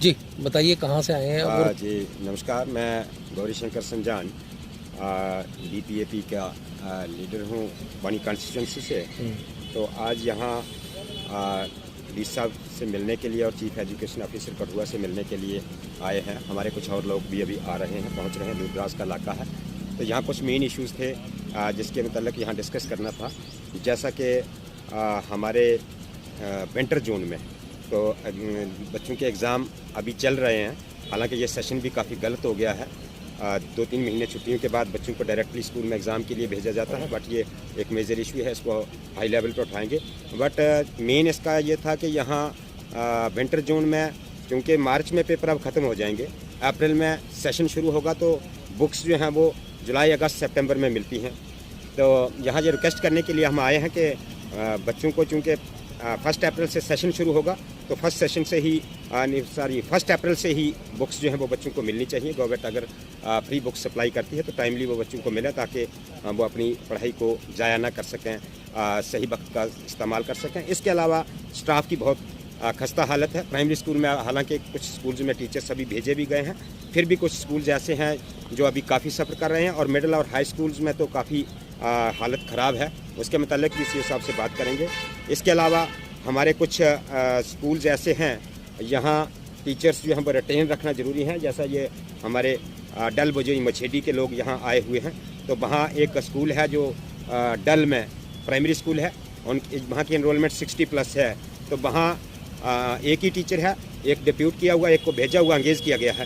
जी बताइए कहाँ से आए हैं और जी नमस्कार, मैं गौरी शंकर संजान DPAP का लीडर हूँ बनी कॉन्स्टिट्यूंसी से। तो आज यहाँ डी साहब से मिलने के लिए और चीफ एजुकेशन ऑफिसर कठुआ से मिलने के लिए आए हैं। हमारे कुछ और लोग भी अभी आ रहे हैं, पहुँच रहे हैं। दूरदराज का इलाका है, तो यहाँ कुछ मेन इश्यूज़ थे जिसके मतलब यहाँ डिस्कस करना था। जैसा कि हमारे विंटर जोन में तो बच्चों के एग्ज़ाम अभी चल रहे हैं। हालांकि ये सेशन भी काफ़ी गलत हो गया है। 2-3 महीने छुट्टियों के बाद बच्चों को डायरेक्टली स्कूल में एग्ज़ाम के लिए भेजा जाता है, बट ये एक मेजर इशू है, इसको हाई लेवल पर उठाएंगे। बट मेन इसका ये था कि यहाँ विंटर जोन में क्योंकि मार्च में पेपर अब ख़त्म हो जाएंगे, अप्रैल में सेशन शुरू होगा, तो बुक्स जो हैं वो जुलाई, अगस्त, सितंबर में मिलती हैं। तो यहाँ ये रिक्वेस्ट करने के लिए हम आए हैं कि बच्चों को चूँकि 1 अप्रैल से सेशन शुरू होगा, तो फर्स्ट अप्रैल से ही बुक्स जो हैं वो बच्चों को मिलनी चाहिए। गवर्नमेंट अगर फ्री बुक्स सप्लाई करती है तो टाइमली वो बच्चों को मिले, ताकि वो अपनी पढ़ाई को ज़ाया ना कर सकें, सही वक्त का इस्तेमाल कर सकें। इसके अलावा स्टाफ की बहुत खस्ता हालत है प्राइमरी स्कूल में। हालांकि कुछ स्कूल्स में टीचर्स अभी भेजे भी गए हैं, फिर भी कुछ स्कूल्स ऐसे हैं जो अभी काफ़ी सफ़र कर रहे हैं, और मिडिल और हाई स्कूल्स में तो काफ़ी हालत ख़राब है। उसके मतलब भी इसी हिसाब से बात करेंगे। इसके अलावा हमारे कुछ स्कूल्स ऐसे हैं यहाँ टीचर्स जो हैं वो रिटेन रखना ज़रूरी है। जैसा ये हमारे डल बजोई मछेडी के लोग यहाँ आए हुए हैं, तो वहाँ एक स्कूल है जो डल में प्राइमरी स्कूल है, वहाँ की एनरोलमेंट 60+ है। तो वहाँ एक ही टीचर है, एक डिप्यूट किया हुआ, एक को भेजा हुआ, एंगेज किया गया है,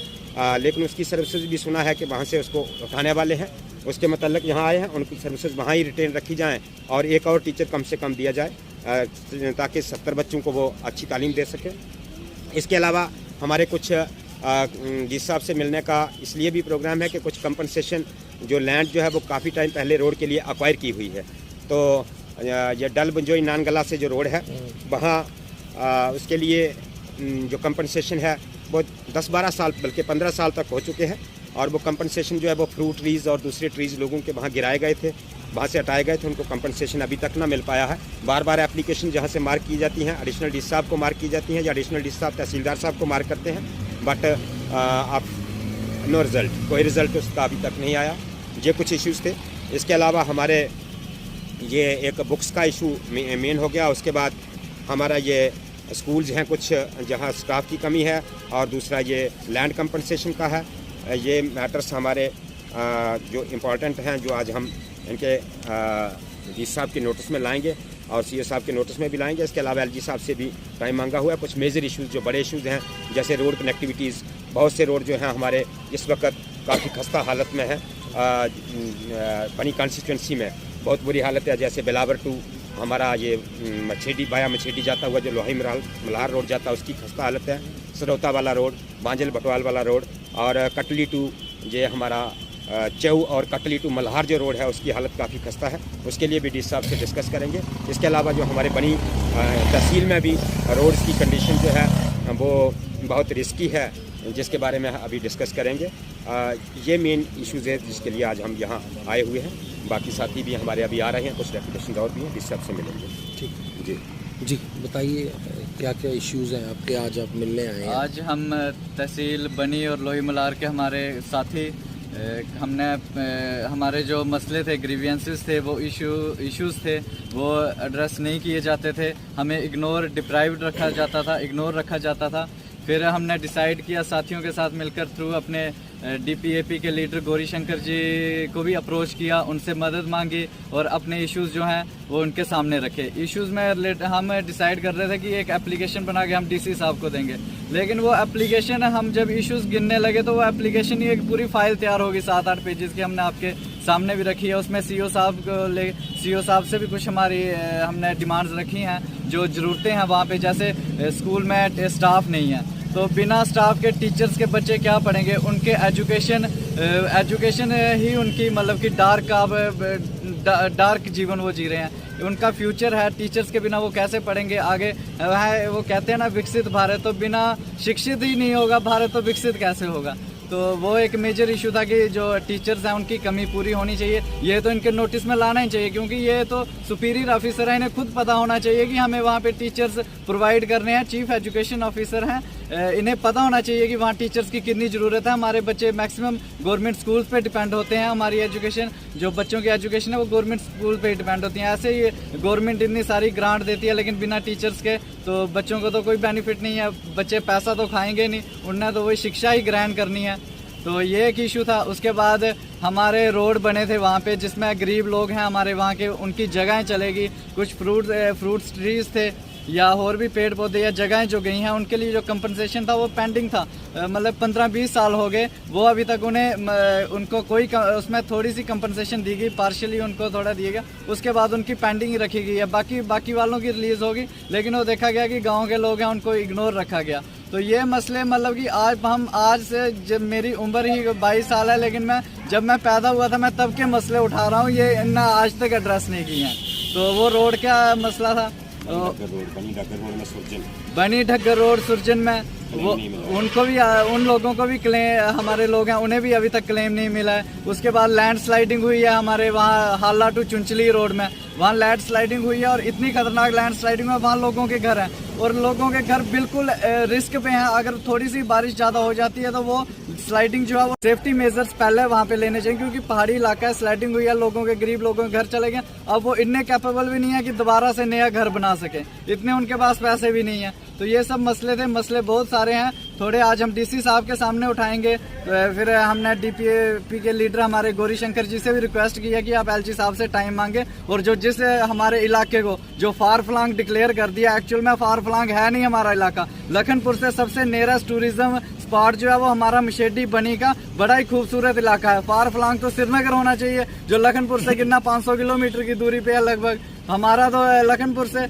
लेकिन उसकी सर्विसेज भी सुना है कि वहाँ से उसको उठाने वाले हैं। उसके मतलब यहाँ आए हैं, उनकी सर्विसेज वहाँ ही रिटेन रखी जाएँ और एक और टीचर कम से कम दिया जाए, ताकि 70 बच्चों को वो अच्छी तालीम दे सकें। इसके अलावा हमारे कुछ डी साहब से मिलने का इसलिए भी प्रोग्राम है कि कुछ कंपनसेशन जो लैंड जो है वो काफ़ी टाइम पहले रोड के लिए एक्वायर की हुई है। तो ये डल बंजोई नानगला से जो रोड है वहाँ उसके लिए जो कंपनसेशन है वो 10-12 साल बल्कि 15 साल तक हो चुके हैं, और वो कंपनसेशन जो है वो फ्रूट ट्रीज़ और दूसरे ट्रीज़ लोगों के वहाँ गिराए गए थे, वहाँ से हटाए गए थे, उनको कंपनसेशन अभी तक ना मिल पाया है। बार बार एप्लीकेशन जहाँ से मार्क की जाती हैं, एडिशनल डी साहब को मार्क की जाती हैं या एडिशनल डी साहब तहसीलदार साहब को मार्क करते हैं, बट आप नो रिज़ल्ट, कोई रिज़ल्ट उसका अभी तक नहीं आया। ये कुछ इश्यूज़ थे। इसके अलावा हमारे ये एक बुक्स का इशू मेन हो गया। उसके बाद हमारा ये स्कूल्स हैं कुछ जहाँ स्टाफ की कमी है, और दूसरा ये लैंड कंपनसेशन का है। ये मैटर्स हमारे जो इम्पॉर्टेंट हैं, जो आज हम इनके डी साहब के नोटिस में लाएंगे और सीओ साहब के नोटिस में भी लाएंगे। इसके अलावा LG साहब से भी टाइम मांगा हुआ है। कुछ मेजर इश्यूज़ जो बड़े इश्यूज़ हैं, जैसे रोड कनेक्टिविटीज़, बहुत से रोड जो हैं हमारे इस वक्त काफ़ी खस्ता हालत में है। बनी कॉन्स्टिट्यूंसी में बहुत बुरी हालत है। जैसे बिलावर टू हमारा ये मछेडी बाया मछेडी जाता हुआ जो लोही मल्हार रोड जाता है, उसकी खस्ता हालत है। सरौता वाला रोड, बांजल भटवाल वाला रोड, और कटली टू ये हमारा चऊ और कटली टू मल्हार जो रोड है उसकी हालत काफ़ी खस्ता है। उसके लिए भी डी साहब से डिस्कस करेंगे। इसके अलावा जो हमारे बनी तहसील में भी रोड्स की कंडीशन जो है वो बहुत रिस्की है, जिसके बारे में अभी डिस्कस करेंगे। ये मेन इश्यूज़ है जिसके लिए आज हम यहाँ आए हुए हैं। बाकी साथी भी हमारे अभी आ रहे हैं, कुछ डेपुटेशन और भी हैं, डी साहब से मिलेंगे। ठीक जी बताइए क्या क्या इश्यूज़ हैं आपके, आज आप मिलने आए हैं? आज हम तहसील बनी और लोही मल्हार के हमारे साथी हमने हमारे जो मसले थे, ग्रीवियंसेस थे, वो इश्यूज़ थे, वो एड्रेस नहीं किए जाते थे। हमें डिप्राइव्ड रखा जाता था, इग्नोर रखा जाता था। फिर हमने डिसाइड किया साथियों के साथ मिलकर थ्रू अपने DPAP के लीडर गौरी शंकर जी को भी अप्रोच किया, उनसे मदद मांगी और अपने इश्यूज़ जो हैं वो उनके सामने रखे। इश्यूज़ में हम डिसाइड कर रहे थे कि एक एप्लीकेशन बना के हम DC साहब को देंगे, लेकिन वो एप्लीकेशन हम जब इश्यूज़ गिनने लगे तो वो एप्लीकेशन ही एक पूरी फाइल तैयार होगी 7-8 पेजेस की, हमने आपके सामने भी रखी है। उसमें सीओ साहब से भी कुछ हमारी हमने डिमांड्स रखी हैं, जो ज़रूरतें हैं वहाँ पे। जैसे स्कूल में स्टाफ नहीं है, तो बिना स्टाफ के टीचर्स के बच्चे क्या पढ़ेंगे? उनके एजुकेशन ही उनकी मतलब कि डार्क जीवन वो जी रहे हैं। उनका फ्यूचर है, टीचर्स के बिना वो कैसे पढ़ेंगे आगे? वो कहते हैं ना विकसित भारत, तो बिना शिक्षित ही नहीं होगा भारत, तो विकसित कैसे होगा? तो वो एक मेजर इशू था कि जो टीचर्स हैं उनकी कमी पूरी होनी चाहिए। ये तो इनके नोटिस में लाना ही चाहिए, क्योंकि ये तो सुपीरियर ऑफिसर है, इन्हें खुद पता होना चाहिए कि हमें वहाँ पे टीचर्स प्रोवाइड करने हैं। चीफ एजुकेशन ऑफिसर हैं, इन्हें पता होना चाहिए कि वहाँ टीचर्स की कितनी ज़रूरत है। हमारे बच्चे मैक्सिमम गवर्नमेंट स्कूल्स पे डिपेंड होते हैं। हमारी एजुकेशन, जो बच्चों की एजुकेशन है वो गवर्नमेंट स्कूल पे डिपेंड होती है। ऐसे ही गवर्नमेंट इतनी सारी ग्रांट देती है, लेकिन बिना टीचर्स के तो बच्चों को तो कोई बेनिफिट नहीं है। बच्चे पैसा तो खाएंगे नहीं, उन्हें तो वही शिक्षा ही ग्रहण करनी है। तो ये एक इशू था। उसके बाद हमारे रोड बने थे वहाँ पे, जिसमें गरीब लोग हैं हमारे वहाँ के, उनकी जगहें चलेगी। कुछ फ्रूट्स ट्रीज थे या और भी पेड़ पौधे या जगहें जो गई हैं, उनके लिए जो कंपनसेशन था वो पेंडिंग था। मतलब 15-20 साल हो गए, वो अभी तक उनको कोई उसमें थोड़ी सी कंपनसेशन दी गई, पार्शियली उनको थोड़ा दिया गया। उसके बाद उनकी पेंडिंग रखी गई है, बाकी वालों की रिलीज होगी, लेकिन वो देखा गया कि गाँव के लोग हैं उनको इग्नोर रखा गया। तो ये मसले मतलब कि आज से, जब मेरी उम्र ही 22 साल है, लेकिन जब मैं पैदा हुआ था मैं तब के मसले उठा रहा हूँ, ये इन्हें आज तक एड्रेस नहीं किए हैं। तो वो रोड क्या मसला था, बनी ढक्कर रोड सुरजन में, वो उनको भी, उन लोगों को भी क्लेम, हमारे लोग हैं उन्हें भी अभी तक क्लेम नहीं मिला है। उसके बाद लैंड स्लाइडिंग हुई है हमारे वहाँ हाला टू चुंचली रोड में, वहाँ लैंड स्लाइडिंग हुई है और इतनी खतरनाक लैंड स्लाइडिंग है, वहाँ लोगों के घर हैं और लोगों के घर बिल्कुल रिस्क पे हैं। अगर थोड़ी सी बारिश ज़्यादा हो जाती है तो वो स्लाइडिंग जो है वो सेफ्टी मेजर्स पहले वहाँ पे लेने चाहिए, क्योंकि पहाड़ी इलाका है, स्लाइडिंग हुई है, लोगों के, गरीब लोगों के घर चले गए। अब वो इतने कैपेबल भी नहीं है कि दोबारा से नया घर बना सके, इतने उनके पास पैसे भी नहीं है। तो ये सब मसले थे, मसले बहुत सारे हैं। थोड़े आज हम डीसी साहब के सामने उठाएंगे, फिर हमने डीपीएपी के लीडर हमारे गौरी शंकर जी से भी रिक्वेस्ट की है कि आप एलजी साहब से टाइम मांगे, और जो जिस हमारे इलाके को जो फार फ्लांग डिक्लेयर कर दिया, एक्चुअल में फार फ्लांग है नहीं हमारा इलाका। लखनपुर से सबसे नियरेस्ट टूरिज्म स्पॉट जो है वो हमारा मशेडी बनी का बड़ा ही खूबसूरत इलाका है। फार फ्लांग तो श्रीनगर होना चाहिए, जो लखनपुर से कितना 500 किलोमीटर की दूरी पे है लगभग। हमारा तो लखनपुर से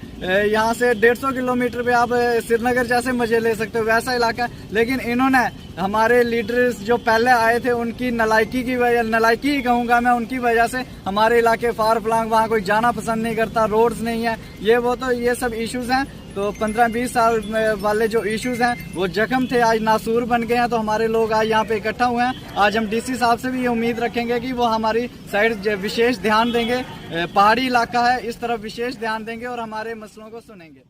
यहाँ से 150 किलोमीटर पे आप श्रीनगर जैसे मजे ले सकते हो, वैसा इलाका। लेकिन इन्होंने, हमारे लीडर्स जो पहले आए थे, उनकी नलायकी की वजह, नलायकी ही कहूँगा मैं, उनकी वजह से हमारे इलाके फार फ्लांग, वहाँ कोई जाना पसंद नहीं करता, रोड्स नहीं है, ये वो, तो ये सब इश्यूज हैं। तो 15-20 साल वाले जो इश्यूज हैं वो जख्म थे, आज नासूर बन गए हैं। तो हमारे लोग आज यहाँ पे इकट्ठा हुए हैं। आज हम डीसी साहब से भी ये उम्मीद रखेंगे कि वो हमारी साइड विशेष ध्यान देंगे, पहाड़ी इलाका है, इस तरफ विशेष ध्यान देंगे और हमारे मसलों को सुनेंगे।